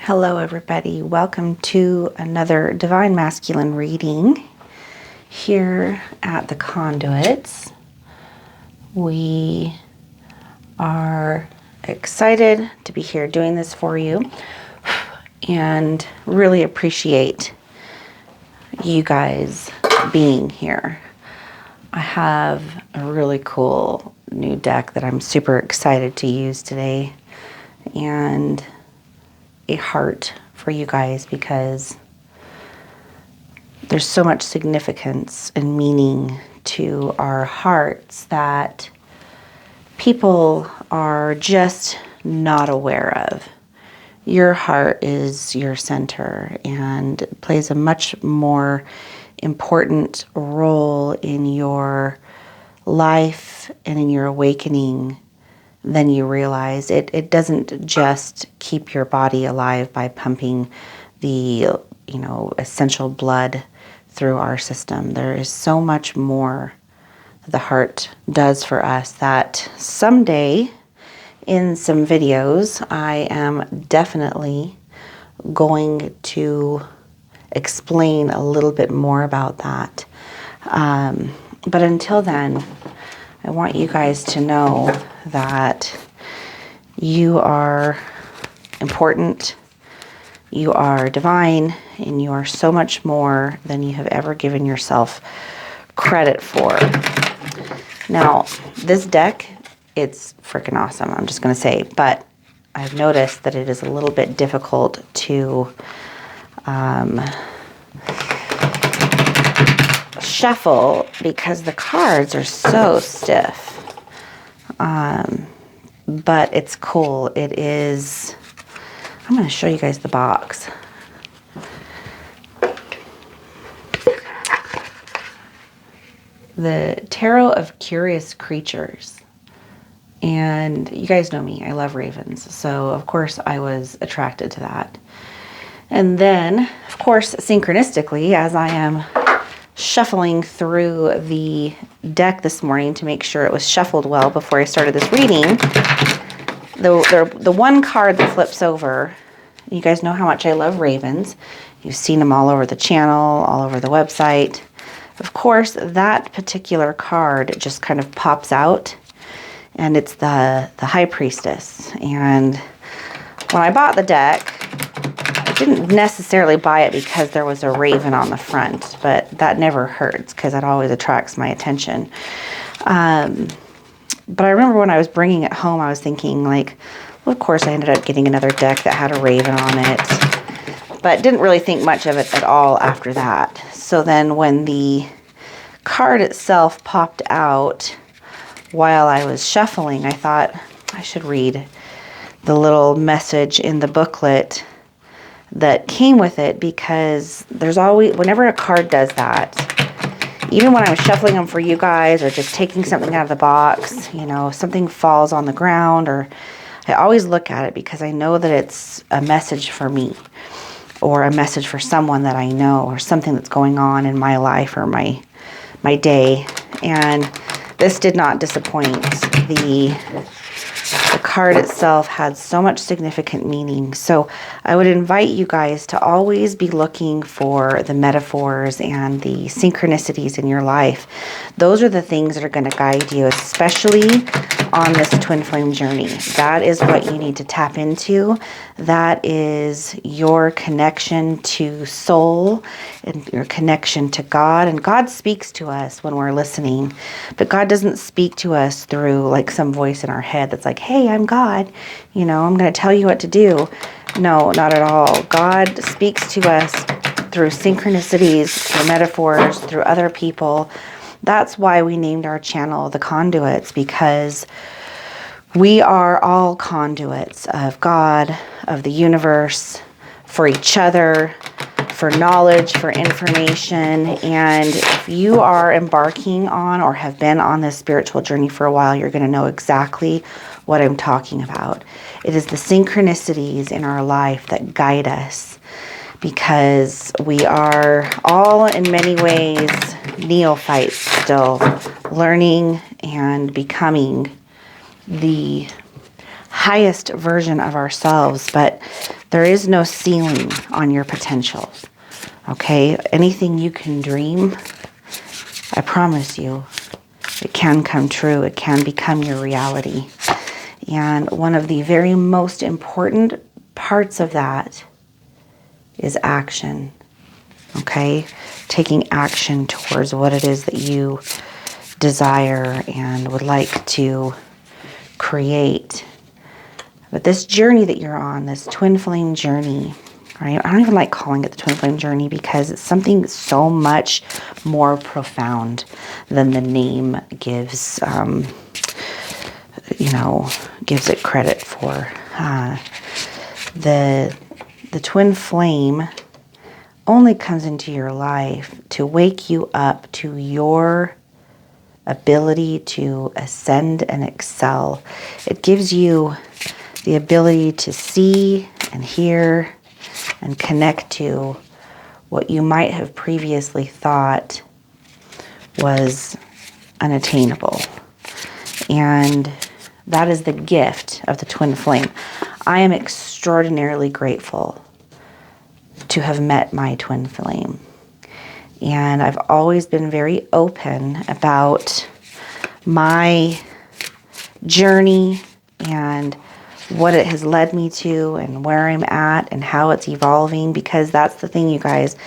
Hello everybody, welcome to another Divine Masculine reading here at the Conduits. We are excited to be here doing this for you and really appreciate you guys being here. I have a really cool new deck that I'm super excited to use today, and a heart for you guys because there's so much significance and meaning to our hearts that people are just not aware of. Your heart is your center and plays a much more important role in your life and in your awakening than you realize. It doesn't just keep your body alive by pumping the, essential blood through our system. There is so much more the heart does for us that someday in some videos I am definitely going to explain a little bit more about that. But until then, I want you guys to know that you are important, you are divine, and you are so much more than you have ever given yourself credit for. Now, this deck, it's freaking awesome, I'm just going to say, but I've noticed that it is a little bit difficult to shuffle because the cards are so stiff. But it's cool. It is, I'm going to show you guys the box. The Tarot of Curious Creatures. And you guys know me, I love ravens. So of course I was attracted to that. And then, of course, synchronistically, as I am shuffling through the deck this morning to make sure it was shuffled well before I started this reading, the one card that flips over, you guys know how much I love ravens. You've seen them all over the channel, all over the website. Of course, that particular card just kind of pops out, and it's the High Priestess. And when I bought the deck, I didn't necessarily buy it because there was a raven on the front, but that never hurts because it always attracts my attention. But I remember when I was bringing it home, I was thinking well, of course I ended up getting another deck that had a raven on it, but didn't really think much of it at all after that. So then when the card itself popped out while I was shuffling, I thought I should read the little message in the booklet that came with it, because there's always, whenever a card does that, even when I was shuffling them for you guys or just taking something out of the box, something falls on the ground, or I always look at it because I know that it's a message for me or a message for someone that I know, or something that's going on in my life or my day. And this did not disappoint. The card itself had so much significant meaning. So I would invite you guys to always be looking for the metaphors and the synchronicities in your life. Those are the things that are going to guide you, especially on this twin flame journey. That is what you need to tap into. That is your connection to soul and your connection to God. And God speaks to us when we're listening, but God doesn't speak to us through some voice in our head that's like, hey, I'm God, I'm going to tell you what to do. No, not at all. God speaks to us through synchronicities, through metaphors, through other people. That's why we named our channel The Conduits, because we are all conduits of God, of the universe, for each other, for knowledge, for information. And if you are embarking on or have been on this spiritual journey for a while, you're going to know exactly what I'm talking about. It is the synchronicities in our life that guide us, because we are all in many ways neophytes still, learning and becoming the highest version of ourselves. But There is no ceiling on your potential. Okay? Anything you can dream, I promise you, it can come true. It can become your reality. And one of the very most important parts of that is action. Okay? Taking action towards what it is that you desire and would like to create. But this journey that you're on, this twin flame journey, right? I don't even like calling it the twin flame journey because it's something so much more profound than the name gives, gives it credit for. The twin flame only comes into your life to wake you up to your ability to ascend and excel. It gives you the ability to see and hear and connect to what you might have previously thought was unattainable. And that is the gift of the twin flame. I am extraordinarily grateful to have met my twin flame. And I've always been very open about my journey and what it has led me to and where I'm at and how it's evolving, because that's the thing, you guys.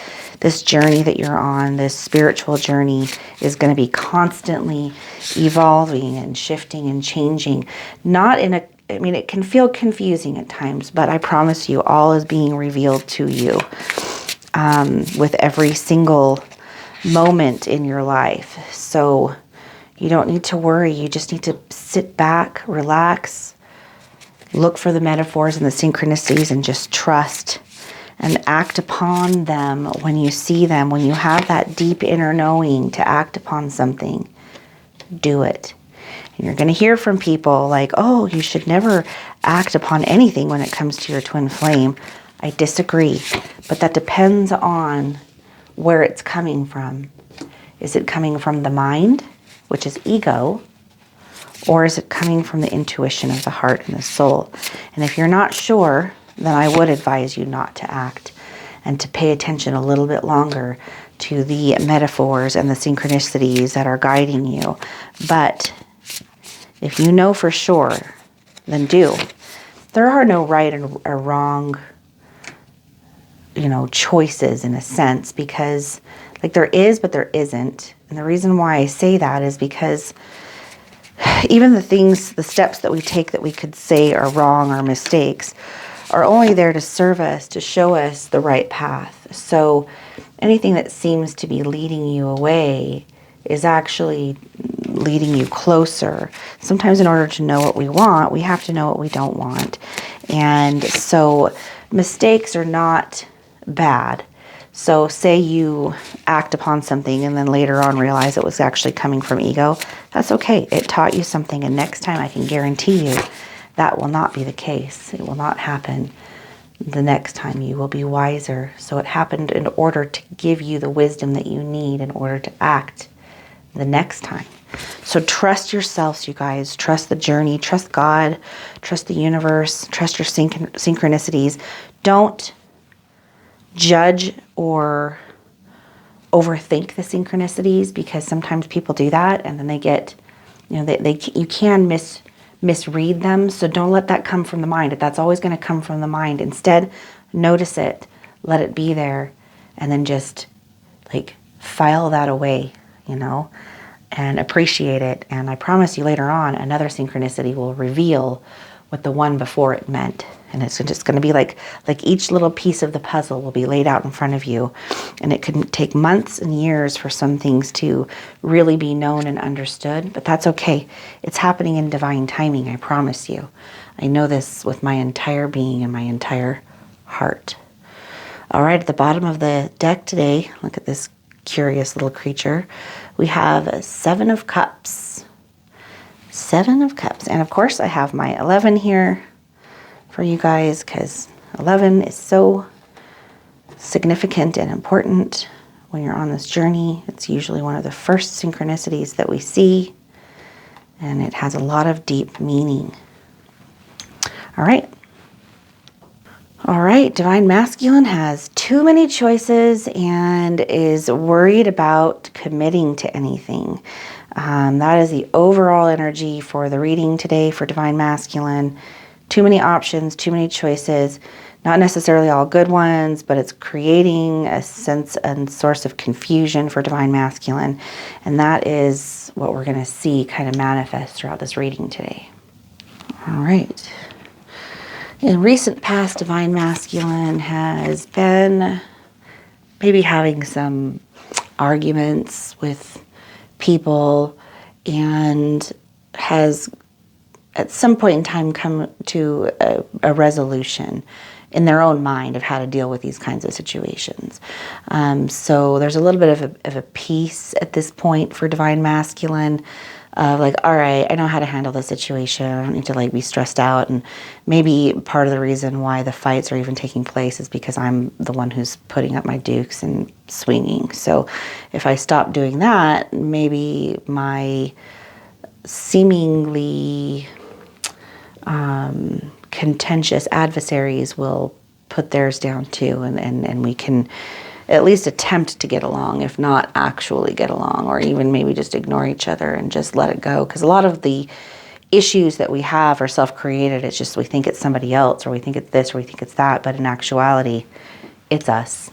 This journey that you're on, this spiritual journey, is going to be constantly evolving and shifting and changing. It can feel confusing at times, but I promise you, all is being revealed to you with every single moment in your life. So you don't need to worry. You just need to sit back, relax, look for the metaphors and the synchronicities, and just trust and act upon them when you see them. When you have that deep inner knowing to act upon something, do it. And you're going to hear from people like, oh, you should never act upon anything when it comes to your twin flame. I disagree, but that depends on where it's coming from. Is it coming from the mind, which is ego, or is it coming from the intuition of the heart and the soul? And if you're not sure, then I would advise you not to act and to pay attention a little bit longer to the metaphors and the synchronicities that are guiding you. But if you know for sure, then do. There are no right or wrong, choices in a sense, because there is, but there isn't. And the reason why I say that is because even the steps that we take that we could say are wrong or mistakes are only there to serve us, to show us the right path. So anything that seems to be leading you away is actually leading you closer. Sometimes in order to know what we want, we have to know what we don't want. And so mistakes are not bad. So say you act upon something and then later on realize it was actually coming from ego. That's okay. It taught you something, and next time I can guarantee you that will not be the case. It will not happen the next time. You will be wiser. So it happened in order to give you the wisdom that you need in order to act the next time. So trust yourselves, you guys. Trust the journey. Trust God. Trust the universe. Trust your synchronicities. Don't judge or overthink the synchronicities, because sometimes people do that and then they get, you can misread them. So don't let that come from the mind. That's always going to come from the mind. Instead, notice it, let it be there, and then just file that away, and appreciate it. And I promise you later on, another synchronicity will reveal what the one before it meant. And it's just going to be like each little piece of the puzzle will be laid out in front of you. And it can take months and years for some things to really be known and understood, but that's okay. It's happening in divine timing, I promise you. I know this with my entire being and my entire heart. All right, at the bottom of the deck today, look at this curious little creature. We have 7 of Cups. 7 of Cups. And of course, I have my 11 here for you guys, because 11 is so significant and important when you're on this journey. It's usually one of the first synchronicities that we see, and it has a lot of deep meaning. All right. All right, Divine Masculine has too many choices and is worried about committing to anything. That is the overall energy for the reading today for Divine Masculine. Too many options, too many choices, not necessarily all good ones, but it's creating a sense and source of confusion for Divine Masculine. And that is what we're going to see kind of manifest throughout this reading today. All right. In recent past, Divine Masculine has been maybe having some arguments with people and has at some point in time come to a resolution in their own mind of how to deal with these kinds of situations. So there's a little bit of a peace at this point for Divine Masculine. Like, all right, I know how to handle the situation. I don't need to be stressed out. And maybe part of the reason why the fights are even taking place is because I'm the one who's putting up my dukes and swinging. So if I stop doing that, maybe my seemingly contentious adversaries will put theirs down too, and we can at least attempt to get along, if not actually get along, or even maybe just ignore each other and just let it go. Because a lot of the issues that we have are self-created. It's just we think it's somebody else, or we think it's this, or we think it's that, but in actuality, it's us.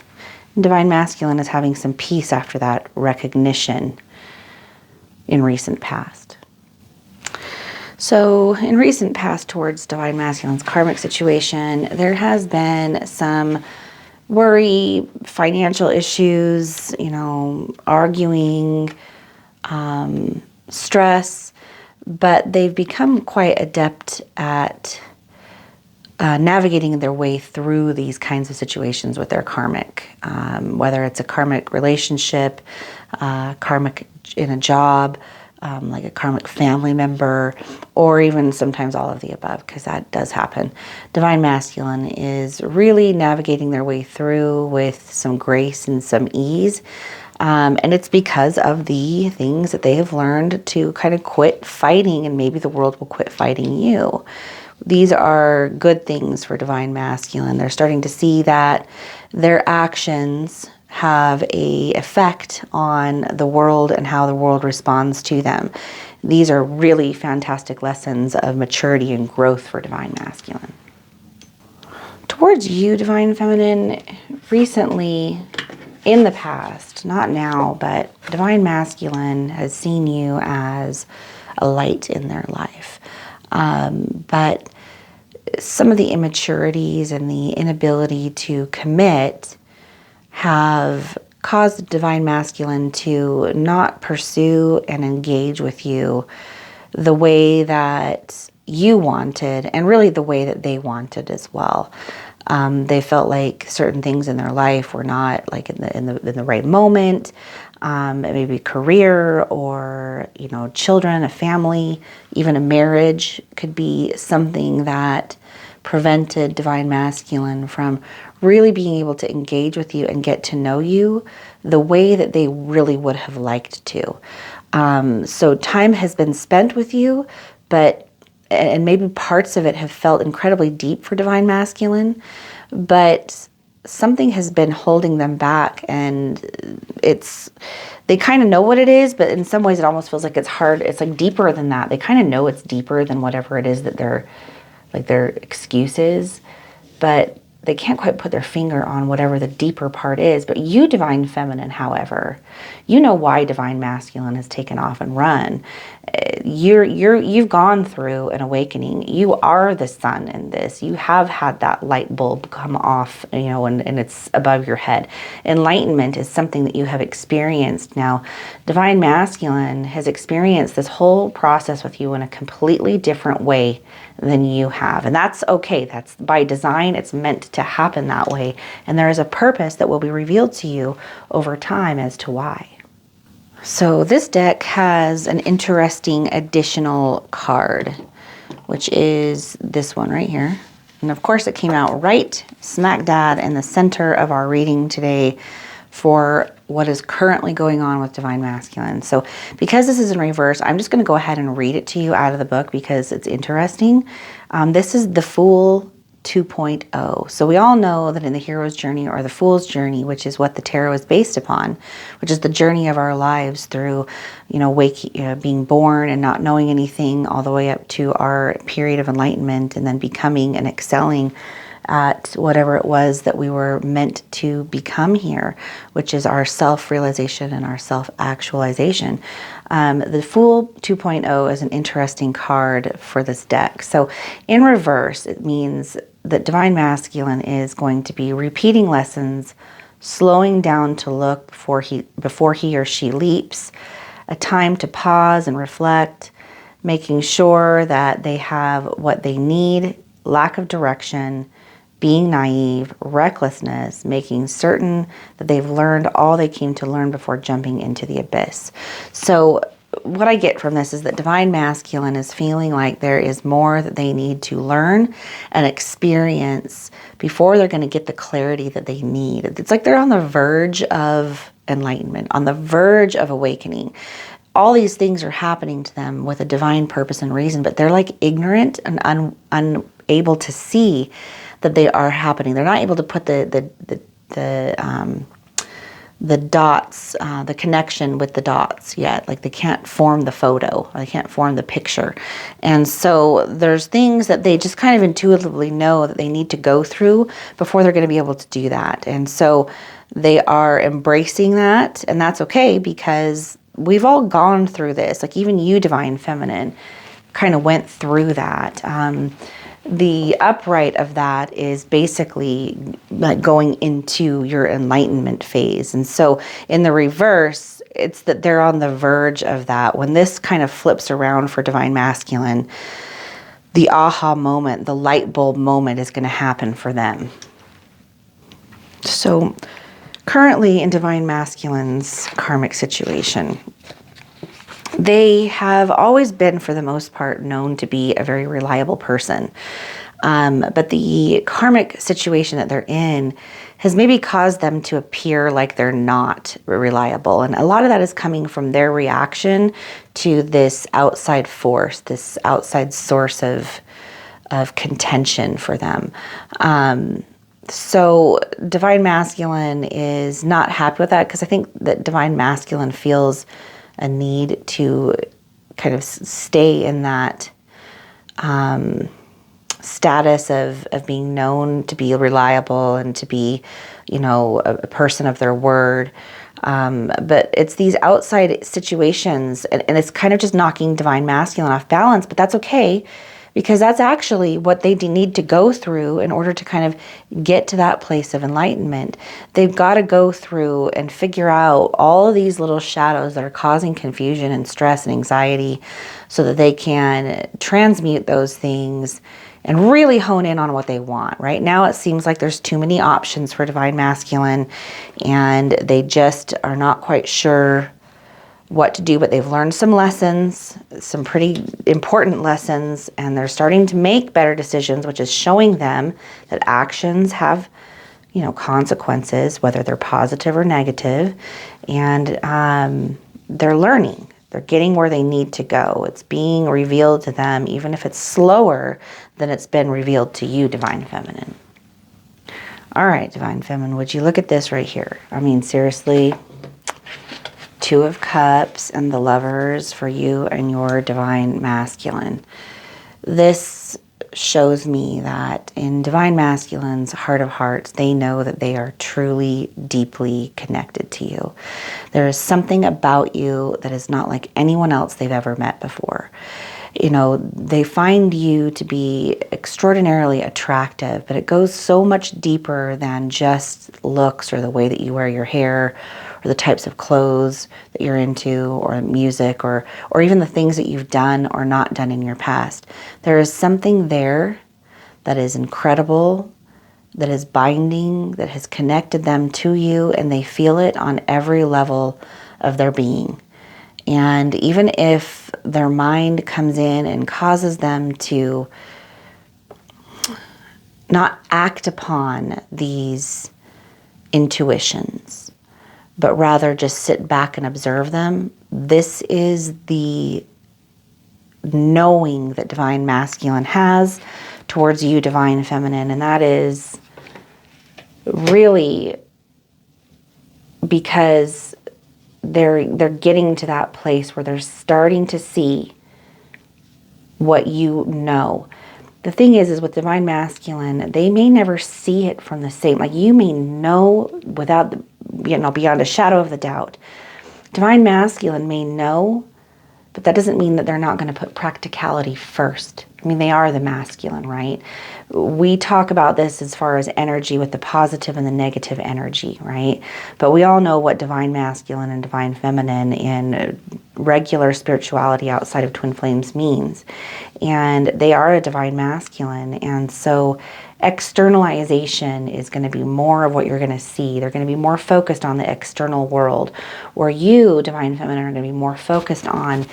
And Divine Masculine is having some peace after that recognition in recent past. So in recent past towards Divine Masculine's karmic situation, there has been some worry, financial issues, arguing, stress, but they've become quite adept at navigating their way through these kinds of situations with their karmic, whether it's a karmic relationship, karmic in a job, like a karmic family member, or even sometimes all of the above, because that does happen. Divine Masculine is really navigating their way through with some grace and some ease. And it's because of the things that they have learned to kind of quit fighting, and maybe the world will quit fighting you. These are good things for Divine Masculine. They're starting to see that their actions have a effect on the world and how the world responds to them. These are really fantastic lessons of maturity and growth for Divine Masculine. Towards you, Divine Feminine, recently, in the past, not now, but Divine Masculine has seen you as a light in their life. But some of the immaturities and the inability to commit have caused Divine Masculine to not pursue and engage with you the way that you wanted, and really the way that they wanted as well. They felt like certain things in their life were not in the right moment. Maybe career, or children, a family, even a marriage could be something that prevented Divine Masculine from really being able to engage with you and get to know you the way that they really would have liked to. So time has been spent with you, and maybe parts of it have felt incredibly deep for Divine Masculine, but something has been holding them back, and they kind of know what it is, but in some ways it almost feels like it's hard. It's deeper than that. They kind of know it's deeper than whatever it is that their excuse is, but they can't quite put their finger on whatever the deeper part is. But you, Divine Feminine, however, you know why Divine Masculine has taken off and run. You've gone through an awakening. You are the sun in this. You have had that light bulb come off, and it's above your head. Enlightenment is something that you have experienced. Now, Divine Masculine has experienced this whole process with you in a completely different way than you have. And that's okay. That's by design. It's meant to happen that way. And there is a purpose that will be revealed to you over time as to why. So this deck has an interesting additional card, which is this one right here. And of course it came out right smack dab in the center of our reading today for what is currently going on with Divine Masculine. So because this is in reverse, I'm just going to go ahead and read it to you out of the book because it's interesting. This is the Fool 2.0. So we all know that in the hero's journey or the fool's journey, which is what the tarot is based upon, which is the journey of our lives through, being born and not knowing anything all the way up to our period of enlightenment and then becoming and excelling at whatever it was that we were meant to become here, which is our self-realization and our self-actualization. The Fool 2.0 is an interesting card for this deck. So in reverse, it means that Divine Masculine is going to be repeating lessons, slowing down to look before he or she leaps, a time to pause and reflect, making sure that they have what they need, lack of direction, being naive, recklessness, making certain that they've learned all they came to learn before jumping into the abyss. So what I get from this is that Divine Masculine is feeling like there is more that they need to learn and experience before they're going to get the clarity that they need. It's like they're on the verge of enlightenment, on the verge of awakening. All these things are happening to them with a divine purpose and reason, but they're like ignorant and unable to see that they are happening. They're not able to put the dots, the connection with the dots yet. Like they can't form the photo, or they can't form the picture. And so there's things that they just kind of intuitively know that they need to go through before they're going to be able to do that. And so they are embracing that, and that's okay because we've all gone through this. Like even you, Divine Feminine, kind of went through that. The upright of that is basically like going into your enlightenment phase. And so in the reverse, it's that they're on the verge of that. When this kind of flips around for Divine Masculine, the aha moment, the light bulb moment is going to happen for them. So currently in Divine Masculine's karmic situation, they have always been, for the most part, known to be a very reliable person. But the karmic situation that they're in has maybe caused them to appear like they're not reliable. And a lot of that is coming from their reaction to this outside force, this outside source of contention for them. So Divine Masculine is not happy with that because I think that Divine Masculine feels a need to kind of stay in that status of being known to be reliable and to be, a person of their word. But it's these outside situations and it's kind of just knocking Divine Masculine off balance, but that's okay because that's actually what they need to go through in order to kind of get to that place of enlightenment. They've got to go through and figure out all of these little shadows that are causing confusion and stress and anxiety so that they can transmute those things and really hone in on what they want. Right now it seems like there's too many options for Divine Masculine and they just are not quite sure what to do, but they've learned some lessons, some pretty important lessons, and they're starting to make better decisions, which is showing them that actions have, consequences, whether they're positive or negative, and they're learning. They're getting where they need to go. It's being revealed to them, even if it's slower than it's been revealed to you, Divine Feminine. All right, Divine Feminine, would you look at this right here? I mean, seriously, Two of Cups and the Lovers for you and your Divine Masculine. This shows me that in Divine Masculine's heart of hearts, they know that they are truly, deeply connected to you. There is something about you that is not like anyone else they've ever met before. They find you to be extraordinarily attractive, but it goes so much deeper than just looks or the way that you wear your hair or the types of clothes that you're into or music or even the things that you've done or not done in your past. There is something there that is incredible, that is binding, that has connected them to you, and they feel it on every level of their being. And even if their mind comes in and causes them to not act upon these intuitions, but rather just sit back and observe them, this is the knowing that Divine Masculine has towards you, divine feminine, and that is really because they're getting to that place where they're starting to see what you know. The thing is with divine masculine, they may never see it from the same, like you may know without, beyond a shadow of the doubt. Divine masculine may know, but that doesn't mean that they're not going to put practicality first. I mean, they are the masculine, right? We talk about this as far as energy with the positive and the negative energy, right? But we all know what divine masculine and divine feminine in regular spirituality outside of twin flames means. And they are a divine masculine. And so externalization is going to be more of what you're going to see. They're going to be more focused on the external world, where you, divine feminine, are going to be more focused on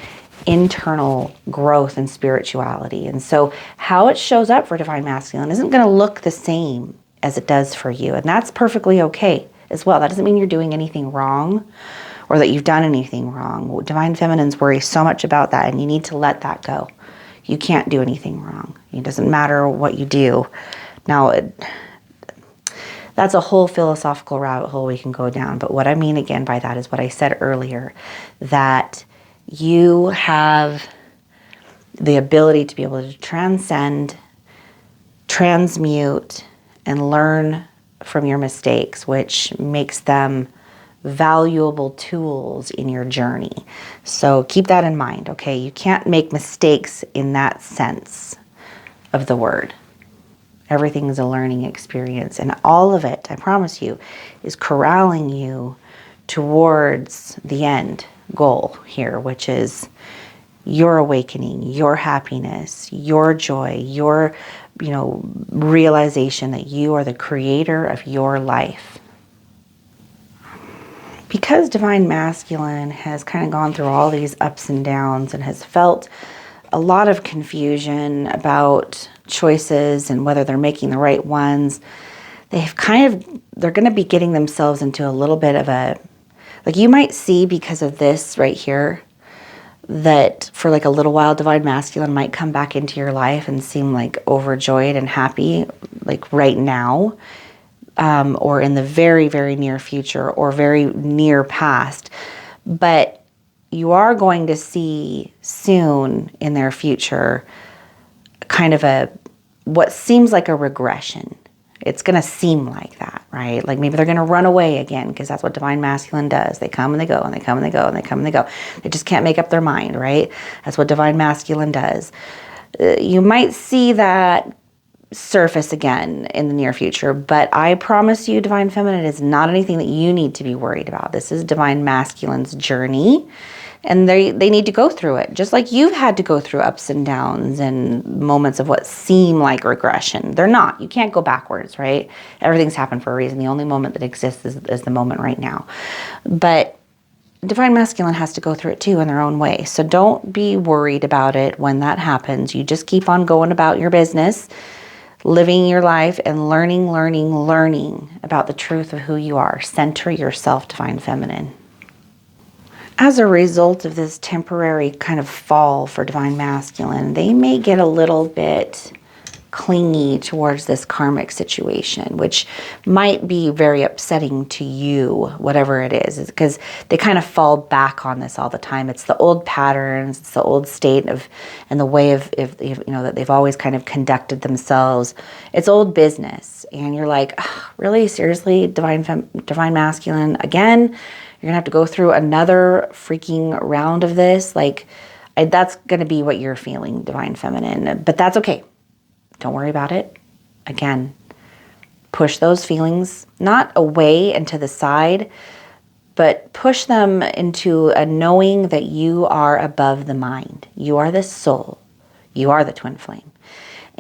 internal growth and spirituality. And so how it shows up for divine masculine isn't going to look the same as it does for you. And that's perfectly okay as well. That doesn't mean you're doing anything wrong or that you've done anything wrong. Divine feminines worry so much about that, and you need to let that go. You can't do anything wrong. It doesn't matter what you do. Now, that's a whole philosophical rabbit hole we can go down. But what I mean again by that is what I said earlier, that you have the ability to be able to transcend, transmute, and learn from your mistakes, which makes them valuable tools in your journey. So keep that in mind, okay? You can't make mistakes in that sense of the word. Everything is a learning experience, and all of it, I promise you, is corralling you towards the end goal here, which is your awakening, your happiness, your joy, your, realization that you are the creator of your life. Because divine masculine has kind of gone through all these ups and downs and has felt a lot of confusion about choices and whether they're making the right ones, they're going to be getting themselves into a little bit of a, like you might see because of this right here, that for like a little while, divine masculine might come back into your life and seem like overjoyed and happy, like right now, or in the very, very near future or very near past. But you are going to see soon in their future kind of what seems like a regression. It's going to seem like that, right? Like maybe they're going to run away again, because that's what divine masculine does. They come and they go and they come and they go and they come and they go. They just can't make up their mind, right? That's what divine masculine does. You might see that surface again in the near future, but I promise you, divine feminine is not anything that you need to be worried about. This is divine masculine's journey, and they need to go through it, just like you've had to go through ups and downs and moments of what seem like regression. They're not. You can't go backwards, right? Everything's happened for a reason. The only moment that exists is the moment right now. But divine masculine has to go through it too in their own way. So don't be worried about it when that happens. You just keep on going about your business, living your life and learning about the truth of who you are. Center yourself, divine feminine. As a result of this temporary kind of fall for divine masculine, they may get a little bit clingy towards this karmic situation, which might be very upsetting to you, whatever it is because they kind of fall back on this all the time. It's the old patterns, it's the old state of, and the way of if that they've always kind of conducted themselves. It's old business, and you're like, really, seriously, divine masculine again? You're gonna have to go through another freaking round of this? That's gonna be what you're feeling, divine feminine, but that's okay. Don't worry about it. Again, push those feelings not away and to the side, but push them into a knowing that you are above the mind. You are the soul. You are the twin flame.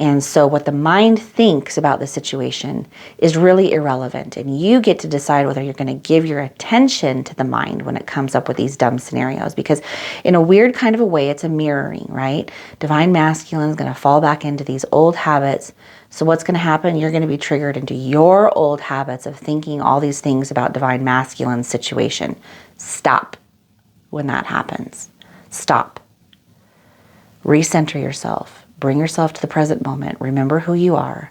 And so what the mind thinks about the situation is really irrelevant. And you get to decide whether you're going to give your attention to the mind when it comes up with these dumb scenarios. Because in a weird kind of a way, it's a mirroring, right? Divine masculine is going to fall back into these old habits. So what's going to happen? You're going to be triggered into your old habits of thinking all these things about divine masculine situation. Stop when that happens. Stop. Recenter yourself. Bring yourself to the present moment. Remember who you are.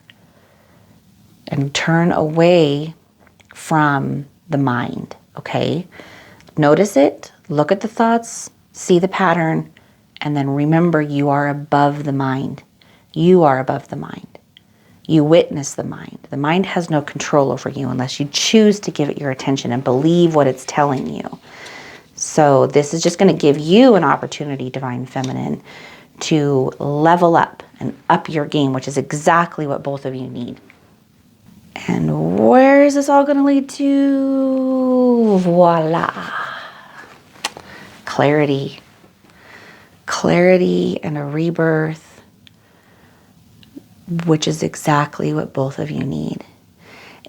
And turn away from the mind, okay? Notice it, look at the thoughts, see the pattern, and then remember you are above the mind. You are above the mind. You witness the mind. The mind has no control over you unless you choose to give it your attention and believe what it's telling you. So this is just going to give you an opportunity, Divine Feminine, to level up and up your game, which is exactly what both of you need. And where is this all going to lead to? Voila. Clarity. Clarity and a rebirth, which is exactly what both of you need.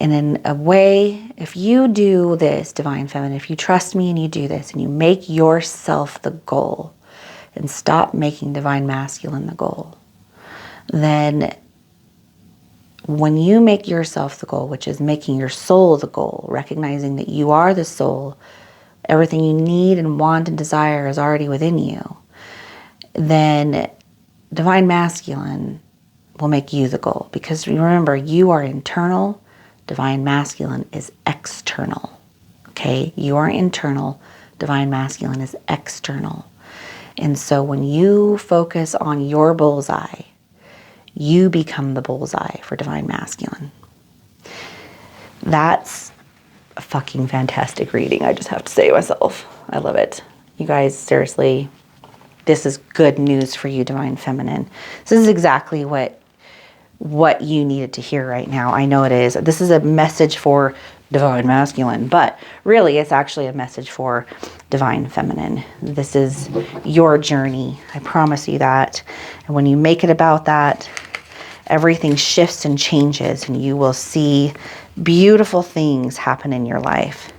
And in a way, if you do this, Divine Feminine, if you trust me and you do this and you make yourself the goal and stop making Divine Masculine the goal, then when you make yourself the goal, which is making your soul the goal, recognizing that you are the soul, everything you need and want and desire is already within you, then Divine Masculine will make you the goal. Because remember, you are internal, Divine Masculine is external. Okay? You are internal, Divine Masculine is external. And so when you focus on your bullseye, you become the bullseye for Divine Masculine. That's a fucking fantastic reading, I just have to say myself. I love it. You guys, seriously, this is good news for you, Divine Feminine. This is exactly what you needed to hear right now. I know it is. This is a message for Divine Masculine, but really it's actually a message for Divine Feminine. This is your journey. I promise you that. And when you make it about that, everything shifts and changes and you will see beautiful things happen in your life.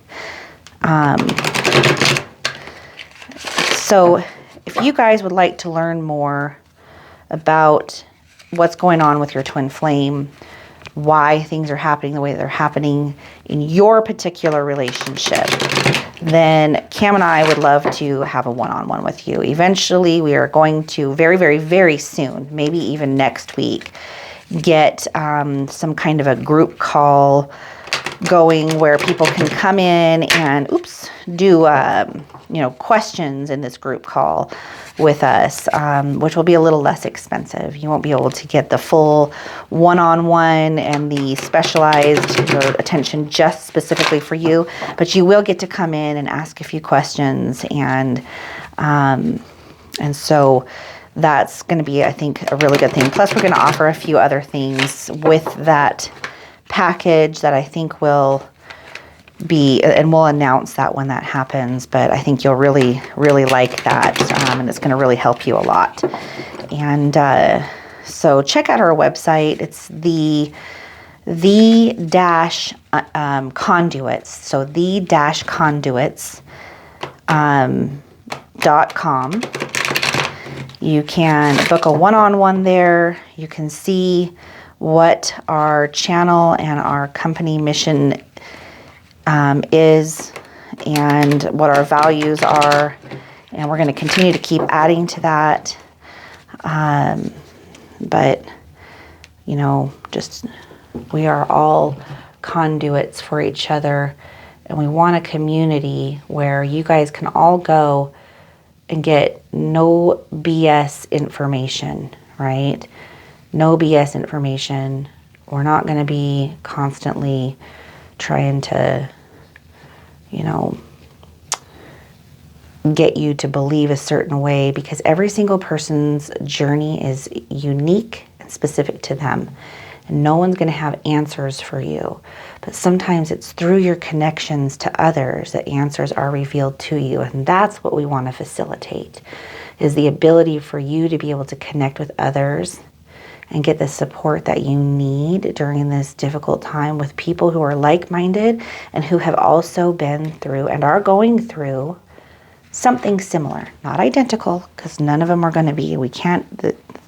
So if you guys would like to learn more about what's going on with your twin flame, why things are happening the way they're happening in your particular relationship, then Cam and I would love to have a one-on-one with you. Eventually, we are going to very, very, very soon, maybe even next week, get some kind of a group call going where people can come in and do questions in this group call with us, which will be a little less expensive. You won't be able to get the full one-on-one and the specialized attention just specifically for you, but you will get to come in and ask a few questions, and so that's going to be, I think, a really good thing. Plus, we're going to offer a few other things with that package that I think will be, and we'll announce that when that happens, but I think you'll really, really like that, and it's going to really help you a lot. And so check out our website. It's the conduits, so the-conduits.com. You can book a one-on-one there. You can see what our channel and our company mission is and what our values are. And we're going to continue to keep adding to that. But, we are all conduits for each other. And we want a community where you guys can all go and get no BS information, right? No BS information. We're not going to be constantly trying to, get you to believe a certain way, because every single person's journey is unique and specific to them. And no one's going to have answers for you. But sometimes it's through your connections to others that answers are revealed to you. And that's what we want to facilitate, is the ability for you to be able to connect with others and get the support that you need during this difficult time with people who are like-minded and who have also been through and are going through something similar. Not identical, because none of them are going to be. We can't,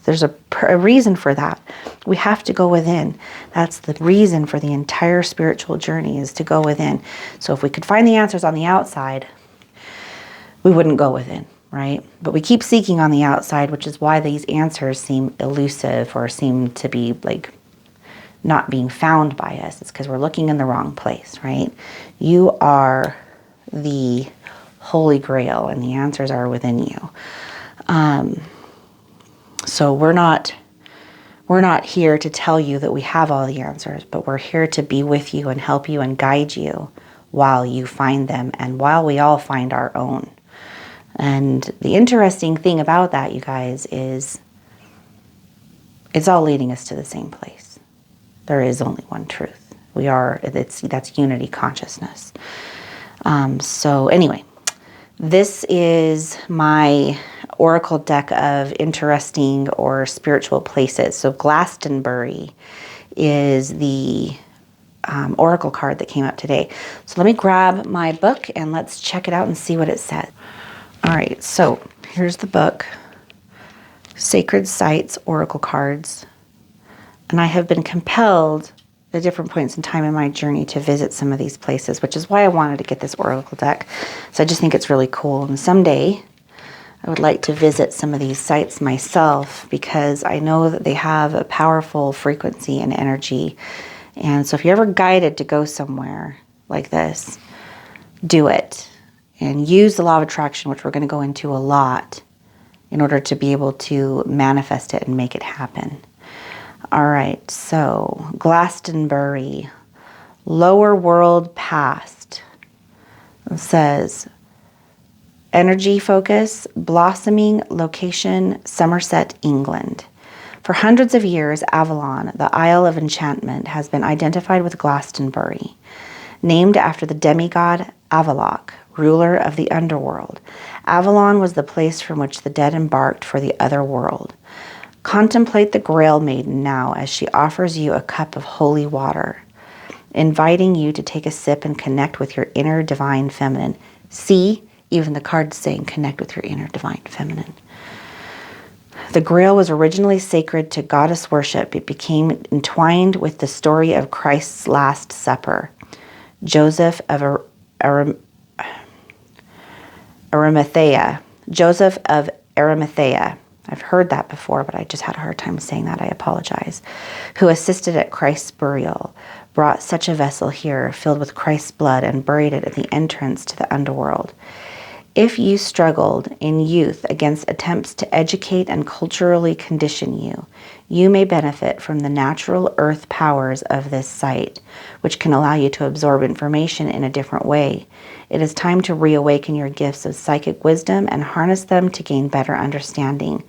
there's a reason for that. We have to go within. That's the reason for the entire spiritual journey, is to go within. So if we could find the answers on the outside, we wouldn't go within. right? But we keep seeking on the outside, which is why these answers seem elusive or seem to be like not being found by us. It's because we're looking in the wrong place, right? You are the Holy Grail, and the answers are within you. So we're not here to tell you that we have all the answers, but we're here to be with you and help you and guide you while you find them and while we all find our own. And the interesting thing about that, you guys, is it's all leading us to the same place. There is only one truth. That's unity consciousness. So anyway, this is my oracle deck of interesting or spiritual places. So Glastonbury is the oracle card that came up today. So let me grab my book and let's check it out and see what it says. All right, so here's the book, Sacred Sites, Oracle Cards. And I have been compelled at different points in time in my journey to visit some of these places, which is why I wanted to get this oracle deck. So I just think it's really cool. And someday I would like to visit some of these sites myself because I know that they have a powerful frequency and energy. And so if you're ever guided to go somewhere like this, do it. And use the law of attraction, which we're going to go into a lot, in order to be able to manifest it and make it happen. All right, so Glastonbury, lower world past. It says, energy focus, blossoming location, Somerset, England. For hundreds of years, Avalon, the Isle of Enchantment, has been identified with Glastonbury, named after the demigod Avaloq, ruler of the underworld. Avalon was the place from which the dead embarked for the other world. Contemplate the Grail Maiden now as she offers you a cup of holy water, inviting you to take a sip and connect with your inner divine feminine. See, even the card's saying connect with your inner divine feminine. The Grail was originally sacred to goddess worship. It became entwined with the story of Christ's Last Supper. Joseph of Arimathea. Joseph of Arimathea. I've heard that before, but I just had a hard time saying that. I apologize. Who assisted at Christ's burial, brought such a vessel here filled with Christ's blood and buried it at the entrance to the underworld. If you struggled in youth against attempts to educate and culturally condition you, you may benefit from the natural earth powers of this site, which can allow you to absorb information in a different way. It is time to reawaken your gifts of psychic wisdom and harness them to gain better understanding.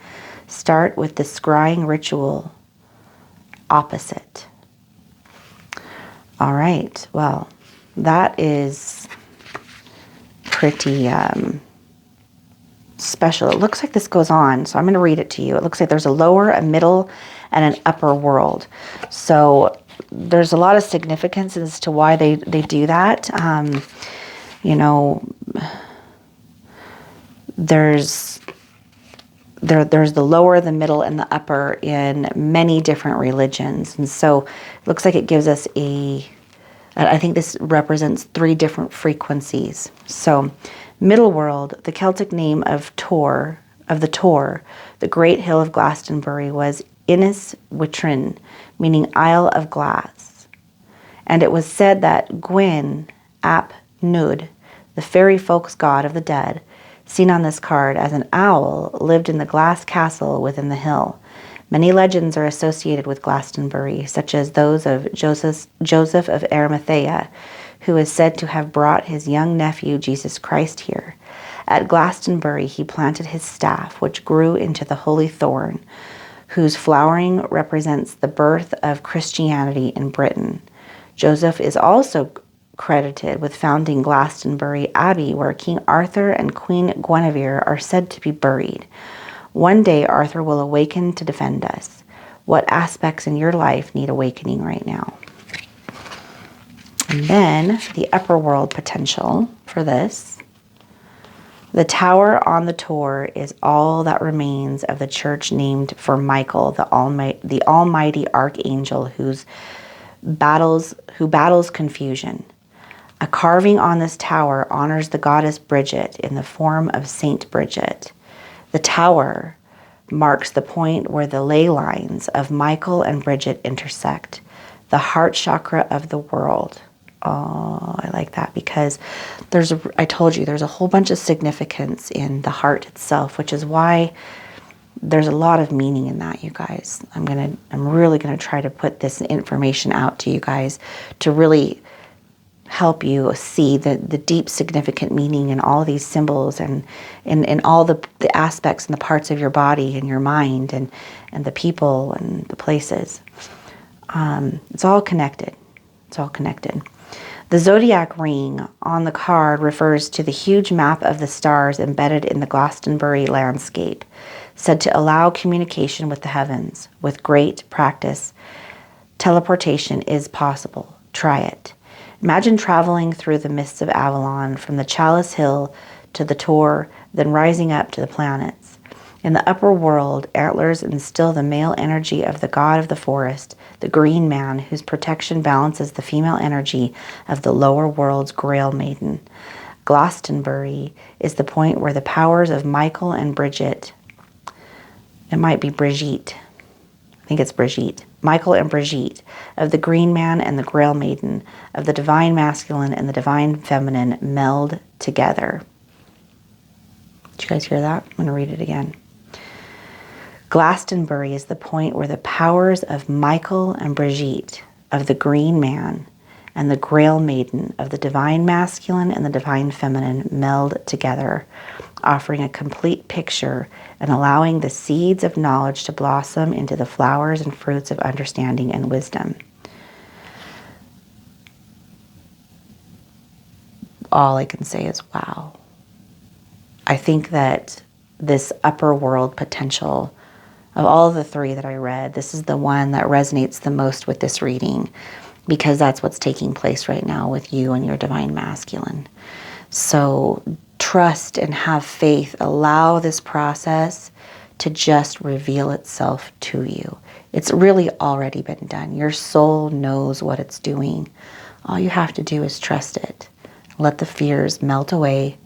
Start with the scrying ritual opposite. All right, well, that is pretty special. It looks like this goes on, so I'm going to read it to you. It looks like there's a lower, a middle, and an upper world. So there's a lot of significance as to why they do that. You know, there's the lower, the middle, and the upper in many different religions. And so it looks like it gives us I think this represents 3 different frequencies. So middle world, the Celtic name of the great hill of Glastonbury was Innis Witrin, meaning Isle of Glass. And it was said that Gwyn ap Nudd, the fairy folk's god of the dead, seen on this card as an owl, lived in the glass castle within the hill. Many legends are associated with Glastonbury, such as those of Joseph of Arimathea, who is said to have brought his young nephew Jesus Christ here. At Glastonbury he planted his staff, which grew into the holy thorn, whose flowering represents the birth of Christianity in Britain. Joseph is also credited with founding Glastonbury Abbey, where King Arthur and Queen Guinevere are said to be buried. One day Arthur will awaken to defend us. What aspects in your life need awakening right now? And then the upper world potential for this. The tower on the Tor is all that remains of the church named for Michael, the almighty archangel who battles confusion. A carving on this tower honors the goddess Bridget in the form of Saint Bridget. The tower marks the point where the ley lines of Michael and Bridget intersect, the heart chakra of the world. Oh, I like that because I told you, there's a whole bunch of significance in the heart itself, which is why there's a lot of meaning in that, you guys. I'm really gonna try to put this information out to you guys to really help you see the deep significant meaning in all these symbols and in all the aspects and the parts of your body and your mind and the people and the places. It's all connected. It's all connected. The zodiac ring on the card refers to the huge map of the stars embedded in the Glastonbury landscape, said to allow communication with the heavens. With great practice, teleportation is possible. Try it. Imagine traveling through the mists of Avalon from the Chalice Hill to the Tor, then rising up to the planets. In the upper world, antlers instill the male energy of the god of the forest, the green man, whose protection balances the female energy of the lower world's Grail Maiden. Glastonbury is the point where the powers of Michael and Bridget, it might be Brigitte, I think it's Brigitte, Michael and Brigitte, of the Green Man and the Grail Maiden, of the divine masculine and the divine feminine meld together. Did you guys hear that? I'm going to read it again. Glastonbury is the point where the powers of Michael and Brigitte, of the Green Man and the Grail Maiden, of the divine masculine and the divine feminine meld together, offering a complete picture and allowing the seeds of knowledge to blossom into the flowers and fruits of understanding and wisdom. All I can say is, wow. I think that this upper world potential, of all of the three that I read, this is the one that resonates the most with this reading, because that's what's taking place right now with you and your divine masculine. So trust and have faith. Allow this process to just reveal itself to you. It's really already been done. Your soul knows what it's doing. All you have to do is trust it. Let the fears melt away.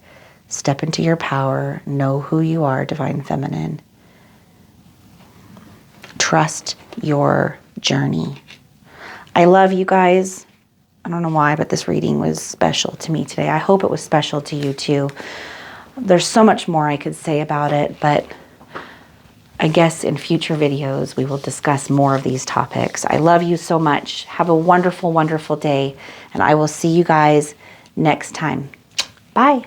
Step into your power. Know who you are, divine feminine. Trust your journey. I love you guys. I don't know why, but this reading was special to me today. I hope it was special to you too. There's so much more I could say about it, but I guess in future videos we will discuss more of these topics. I love you so much. Have a wonderful, wonderful day, and I will see you guys next time. Bye.